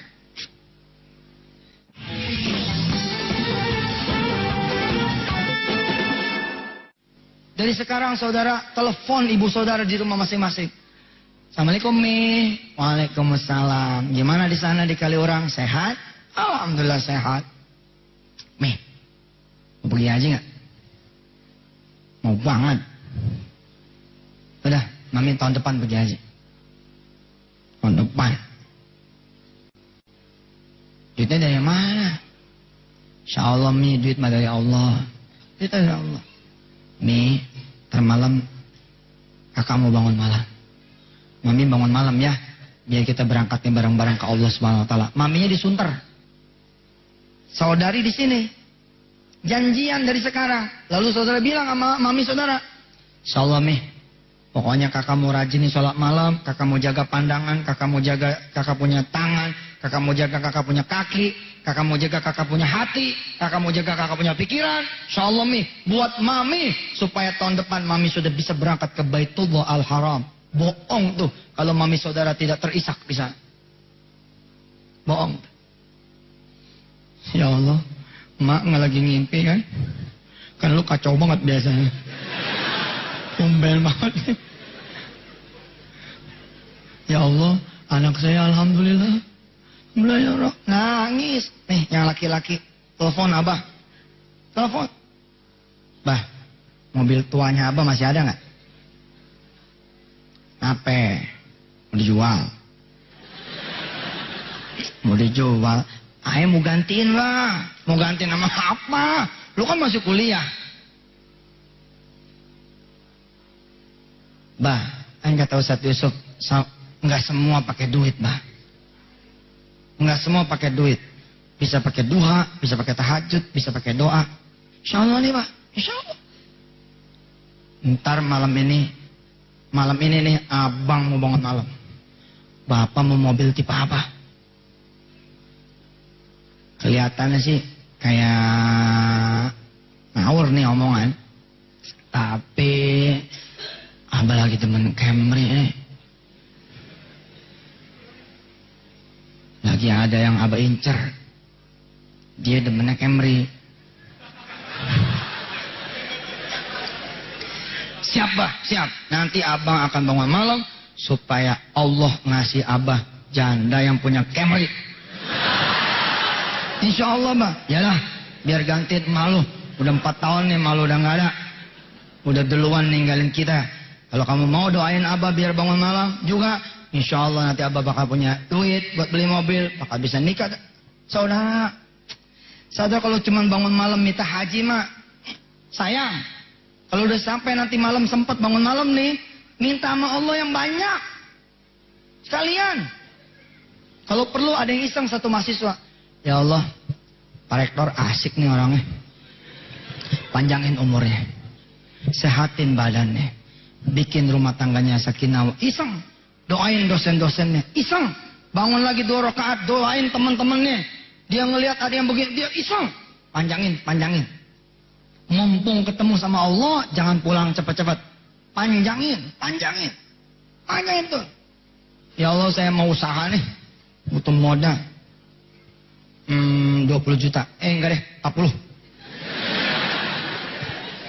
Dari sekarang saudara telepon ibu saudara di rumah masing-masing. Assalamualaikum Mi. Waalaikumsalam. Gimana di sana di Kaliurang? Sehat? Alhamdulillah sehat. Mi, mau pergi haji nggak? Mau banget. Udah, Mami tahun depan pergi haji. Tahun depan. Duitnya dari mana? Insya Allah Mi, duit mah dari Allah. Duit dari Allah. Mi, termalam kakak mau bangun malam. Mami bangun malam ya, biar kita berangkatnya bareng-bareng ke Allah Subhanahu Wa Taala. Maminya disunter. Saudari di sini. Janjian dari sekarang. Lalu saudara bilang sama mami saudara, insya Allah Mi, pokoknya kakak mau rajin sholat malam, kakak mau jaga pandangan, kakak mau jaga kakak punya tangan, kakak mau jaga kakak punya kaki, kakak mau jaga kakak punya hati, kakak mau jaga kakak punya pikiran. Insya Allah Mi, buat mami supaya tahun depan mami sudah bisa berangkat ke Baitullah Al-Haram. Bohong tuh kalau mami saudara tidak terisak bisa. Bohong. Ya Allah, mak nggak lagi ngimpi kan? Kan lu kacau banget biasanya. Tumbel banget. Ya Allah, anak saya alhamdulillah. Alhamdulillah. Nangis. Nih yang laki-laki, telepon abah. Telepon. Bah, mobil tuanya abah masih ada nggak? Apa? Mau dijual. Mau dijual. Ayo mau gantiin lah. Mau gantiin nama apa? Lu kan masih kuliah. Bah, anh kata Ustadz Yusuf, nggak semua pakai duit, bah. Nggak semua pakai duit. Bisa pakai duha, bisa pakai tahajud, bisa pakai doa. Insya Allah nih, bah. Insya Allah. Ntar malam ini nih abang mau bangun malam. Bapak mau mobil tipe apa? Kelihatannya sih kayak ngawur nih omongan. Tapi abah lagi temen Camry nih. Lagi ada yang abah incer. Dia demennya Camry. Siap bah, siap. Nanti abang akan bangun malam supaya Allah ngasih abah janda yang punya Camry. Insya Allah bah, yalah biar gantiin malu. Udah 4 tahun nih malu udah nggak ada. Udah duluan ninggalin kita. Kalau kamu mau doain abah biar bangun malam juga, insya Allah nanti abah bakal punya duit buat beli mobil, bakal bisa nikah. Saudara, kalau cuma bangun malam minta haji mah sayang. Kalau udah sampai nanti malam sempat bangun malam nih, minta sama Allah yang banyak. Sekalian. Kalau perlu ada yang iseng satu mahasiswa. Ya Allah, Pak Rektor asik nih orangnya. Panjangin umurnya. Sehatin badannya. Bikin rumah tangganya sakinah. Iseng. Doain dosen-dosennya. Iseng. Bangun lagi 2 rakaat. Doain teman-temannya. Dia ngelihat ada yang begini. Dia iseng. Panjangin. Mumpung ketemu sama Allah, jangan pulang cepat-cepat. Panjangin tuh. Ya Allah, saya mau usaha nih. Butuh modal. 20 juta. Enggak deh, 40.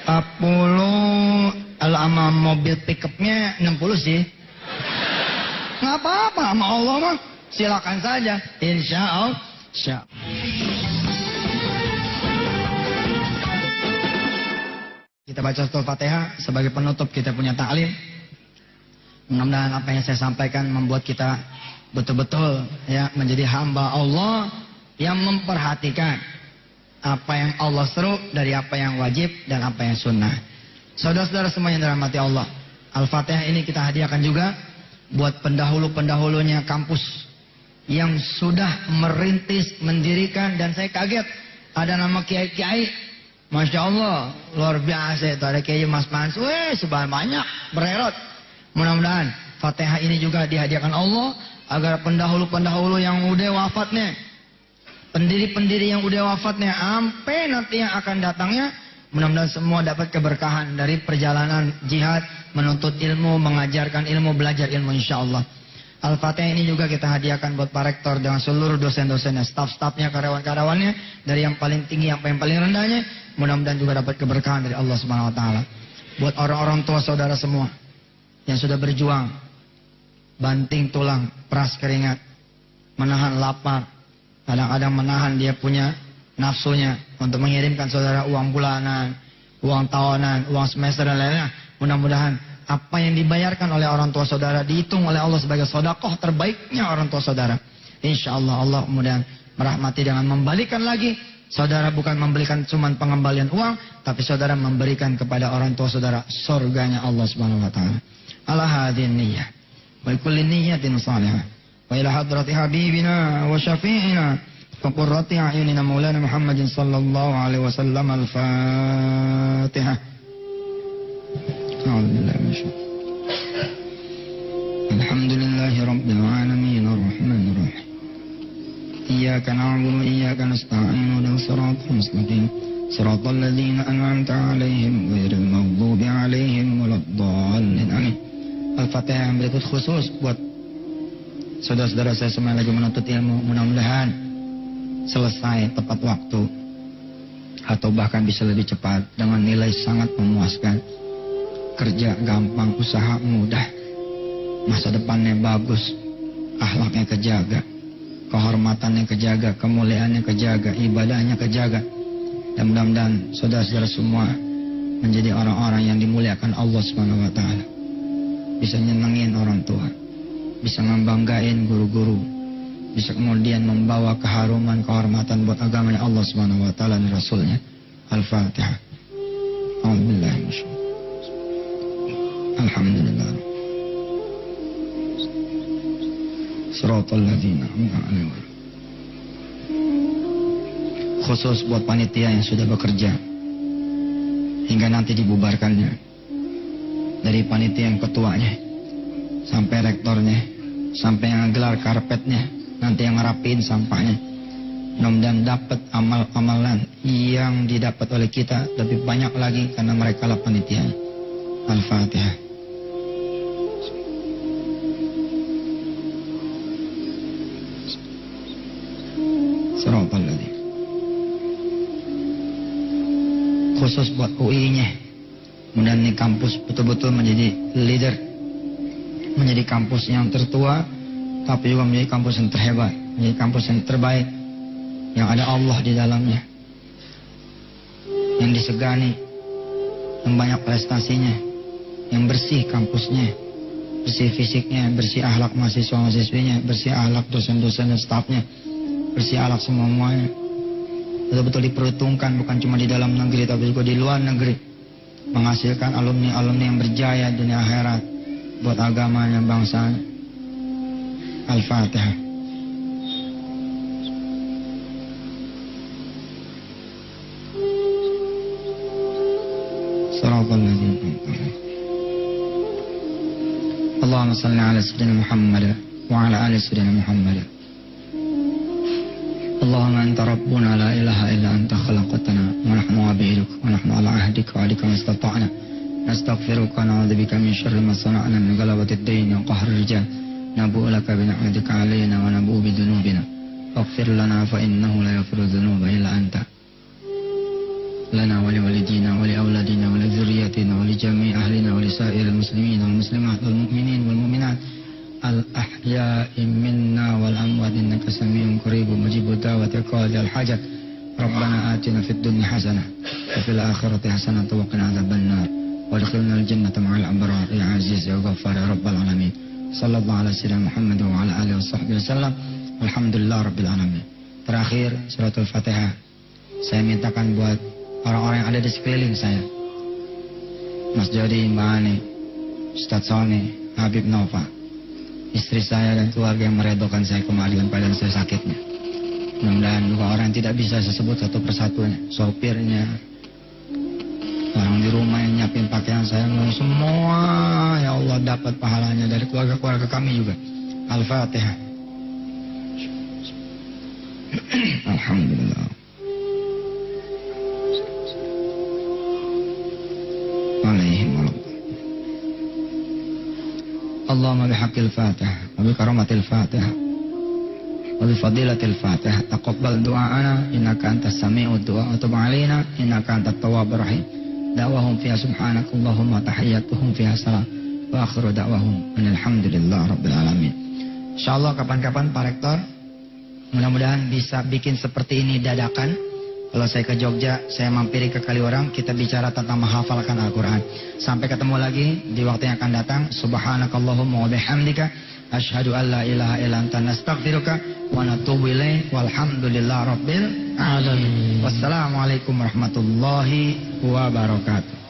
40. Kalau sama mobil pickupnya 60 sih. Nggak apa-apa, sama Allah mah. Silakan saja. Insya Allah. Kita baca surah Fatihah sebagai penutup kita punya ta'lim. Mudah-mudahan apa yang saya sampaikan membuat kita betul-betul ya menjadi hamba Allah yang memperhatikan apa yang Allah seru dari apa yang wajib dan apa yang sunnah. Saudara-saudara semua yang dirahmati Allah, Al-Fatihah ini kita hadiahkan juga buat pendahulu-pendahulunya kampus yang sudah merintis, mendirikan, dan saya kaget ada nama kiai-kiai. Masya Allah, luar biasa itu. Ada kiai Mas Mans, sebanyak banyak, bererot. Mudah-mudahan Fatihah ini juga dihadiahkan Allah agar pendahulu-pendahulu yang udah wafatnya pendiri-pendiri yang udah wafatnya, sampai nanti yang akan datangnya. Mudah-mudahan semua dapat keberkahan dari perjalanan jihad, menuntut ilmu, mengajarkan ilmu, belajar ilmu insyaAllah. Al-Fatihah ini juga kita hadiahkan buat Pak Rektor dengan seluruh dosen-dosennya, staf-stafnya, karyawan-karyawannya, dari yang paling tinggi sampai yang paling rendahnya. Mudah-mudahan juga dapat keberkahan dari Allah Subhanahu Wa Taala. Buat orang-orang tua saudara semua yang sudah berjuang, banting tulang, peras keringat, menahan lapar, kadang-kadang menahan dia punya nafsunya untuk mengirimkan saudara uang bulanan, uang tahunan, uang semester dan lainnya. Mudah-mudahan apa yang dibayarkan oleh orang tua saudara dihitung oleh Allah sebagai sedekah terbaiknya orang tua saudara. Insya Allah Allah kemudian merahmati dengan membalikan lagi. Saudara bukan memberikan cuma pengembalian uang, tapi saudara memberikan kepada orang tua saudara surganya Allah Subhanahu Wa Taala. Ala hadin niyyah wa kulli niyyatin salihah wa ila hadrati habibina wa syafi'ina فقرة أعيننا مولانا محمد صلى الله عليه وسلم الفاتحة. أعوذ بالله من الشيطان. الحمد لله رب العالمين الرحمن الرحيم إياك نعبد وإياك نستعين اهدنا الصراط المستقيم صراط الذين أنعمت عليهم غير المغضوب عليهم ولا الضالين آمين. Al-Fatihah yang berikut khusus buat saudara-saudara saya semua lagi menuntut ilmu, mudah-mudahan selesai tepat waktu atau bahkan bisa lebih cepat dengan nilai sangat memuaskan. Kerja gampang, usaha mudah, masa depannya bagus, akhlaknya kejaga, kehormatannya kejaga, kemuliaannya kejaga, ibadahnya kejaga. Dan mudah-mudahan saudara-saudara semua menjadi orang-orang yang dimuliakan Allah Subhanahu Wa Taala, bisa nyenengin orang tua, bisa membanggain guru-guru, bisa kemudian membawa keharuman, kehormatan buat agamanya Allah Subhanahu Wa Taala dan Rasulnya. Al-Fatihah. Alhamdulillah. Alhamdulillah. Shiratal ladzina an'amta 'alaihim. Khusus buat panitia yang sudah bekerja hingga nanti dibubarkannya, dari panitia yang ketuanya sampai rektornya, sampai yang gelar karpetnya, nanti yang ngerapiin sampahnya. Mudah-mudahan dapat amal-amalan yang didapat oleh kita lebih banyak lagi karena mereka lah panitia. Al-Fatihah. Shiratal ladzina. Khusus buat UI-nya. Mudah-mudahan ini kampus betul-betul menjadi leader, menjadi kampus yang tertua, tapi juga menjadi kampus yang terhebat, menjadi kampus yang terbaik, yang ada Allah di dalamnya, yang disegani, yang banyak prestasinya, yang bersih kampusnya, bersih fisiknya, bersih akhlak mahasiswa-mahasiswinya, bersih akhlak dosen-dosen dan stafnya, bersih akhlak semuanya. Betul-betul diperhitungkan bukan cuma di dalam negeri tapi juga di luar negeri, menghasilkan alumni-alumni yang berjaya dunia akhirat buat agamanya, bangsanya. Al-Fatihah. Shiratal ladzina an'amta 'alaihim. Allahumma shalli 'ala sayyidina Muhammad wa 'ala ali sayyidina Muhammad. Allahumma anta rabbuna la ilaha illa anta khalaqtana wa nahnu 'abiduk wa nahnu 'ala 'ahdika wa 'adika mastata'na nastaghfiruka wa na'udzubika min syarri ma sana'na min ghalabati ad-dayn wa qahri rijal. نبوء لك بنعمتك علينا ونبوء بذنوبنا فاغفر لنا فإنه لا يغفر الذنوب إلا أنت لنا ولوالدينا ولأولادنا ولذريتنا ولجميع أهلنا ولسائر المسلمين والمسلمات والمؤمنين والمؤمنات الأحياء منا والأموات إنك سميع قريب مجيب الدعوة قاضي الحاجات. ربنا آتنا في الدنيا حسنة وفي الآخرة حسنة وقنا عذاب النار وادخلنا الجنة مع الأبرار يا عزيز يا غفار يا رب العالمين. Sallallahu alaihi wasallam Muhammad wa ala alihi wasallam. Alhamdulillah rabbil alamin. Terakhir suratul Fatihah saya mintakan buat orang-orang yang ada di sekeliling saya, Mas Jody, Mbak Ani, Ustadz Sony, Habib Nova, istri saya dan keluarga yang meredokan saya kembali dalam keadaan saya sakitnya. Mudah-mudahan juga orang yang tidak bisa saya sebut satu persatunya, sopirnya, orang di rumah yang nyiapin pakaian saya, semua ya Allah dapat pahalanya dari keluarga-keluarga kami juga. Al-Fatihah. Alhamdulillah. Alaihim Allahumma bihaqqil Fatihah wa bi karamatil Fatihah wa bi fadilatil Fatihah taqabbal du'aana innaka antas sami'ud du'a wa tub 'alaina innaka antat tawwabur rahim. Da'wahum fiha subhanakallahumma tahiyyatuhum fiha salam wa akhiru da'wahum alhamdulillah rabbil alamin. Insyaallah kapan-kapan Pak Rektor mudah-mudahan bisa bikin seperti ini dadakan. Kalau saya ke Jogja, saya mampiri ke Kaliurang, kita bicara tentang menghafalkan Al-Quran. Sampai ketemu lagi di waktu yang akan datang. Subhanakallahumma wa bihamdika asyhadu an la ilaha illa anta nastaghfiruka wa natubu ilaik walhamdulillahi rabbil alamin. Wassalamualaikum warahmatullahi wabarakatuh.